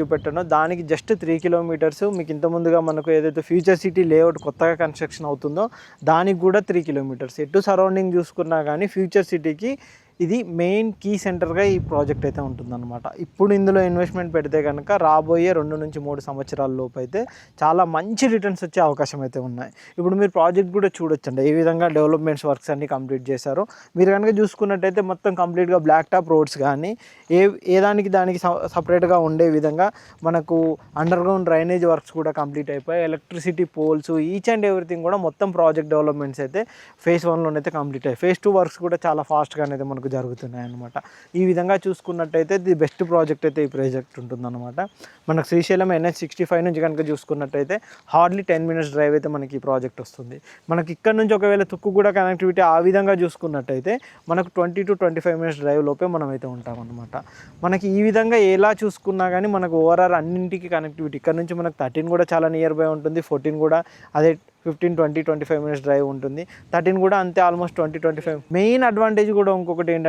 చూపెట్టానో దానికి just 3 kilometres. మీకు ఇంత ముందుగా మనకు ఏదైతే ఫ్యూచర్ సిటీ లేఅవుట్ కొత్తగా కన్స్ట్రక్షన్ అవుతుందో దానికి కూడా 3 కిలోమీటర్స్. ఎటు సరౌండింగ్ చూసుకున్నా కానీ ఫ్యూచర్ సిటీకి ఇది మెయిన్ కీ సెంటర్గా ఈ ప్రాజెక్ట్ అయితే ఉంటుందన్నమాట. ఇప్పుడు ఇందులో ఇన్వెస్ట్మెంట్ పెడితే కనుక రాబోయే 2 నుంచి 3 సంవత్సరాల లోపు అయితే చాలా మంచి రిటర్న్స్ వచ్చే అవకాశం అయితే ఉన్నాయి. ఇప్పుడు మీరు ప్రాజెక్ట్ కూడా చూడొచ్చండి ఏ విధంగా డెవలప్మెంట్స్ వర్క్స్ అన్ని కంప్లీట్ చేశారో. మీరు కనుక చూసుకున్నట్టయితే మొత్తం కంప్లీట్గా బ్లాక్ టాప్ రోడ్స్ కానీ ఏ దానికి సపరేట్గా ఉండే విధంగా మనకు అండర్ గ్రౌండ్ డ్రైనేజ్ వర్క్స్ కూడా కంప్లీట్ అయిపోయి electricity poles each and everything కూడా మొత్తం ప్రాజెక్ట్ డెవలప్మెంట్స్ అయితే ఫేజ్ 1లోనైతే కంప్లీట్ అయ్యాయి. ఫేజ్ 2 వర్క్స్ కూడా చాలా ఫాస్ట్గా అయితే మనకు జరుగుతున్నాయి అన్నమాట. ఈ విధంగా చూసుకున్నట్టయితే ది బెస్ట్ ప్రాజెక్ట్ అయితే ఈ ప్రాజెక్ట్ ఉంటుందన్నమాట. మనకు శ్రీశైలం NH65 నుంచి కనుక చూసుకున్నట్టయితే హార్డ్లీ 10 minutes డ్రైవ్ అయితే మనకి ఈ ప్రాజెక్ట్ వస్తుంది. మనకి ఇక్కడ నుంచి ఒకవేళ తుక్కుగూడ కనెక్టివిటీ ఆ విధంగా చూసుకున్నట్టయితే మనకు 20 to 25 minutes డ్రైవ్ లోపే మనం అయితే ఉంటామన్నమాట. మనకి ఈ విధంగా ఎలా చూసుకున్నా కానీ మనకు ఓవరాల్ అన్నింటికి కనెక్టివిటీ ఇక్కడ నుంచి మనకు 13 కూడా చాలా నియర్ బై ఉంటుంది, 14 కూడా అదే 15, 20, 25 minutes డ్రైవ్ ఉంటుంది, 13 కూడా అంతే ఆల్మోస్ట్ 20, 25. మెయిన్ అడ్వాంటేజ్ కూడా ఇంకొకటి ఏంటంటే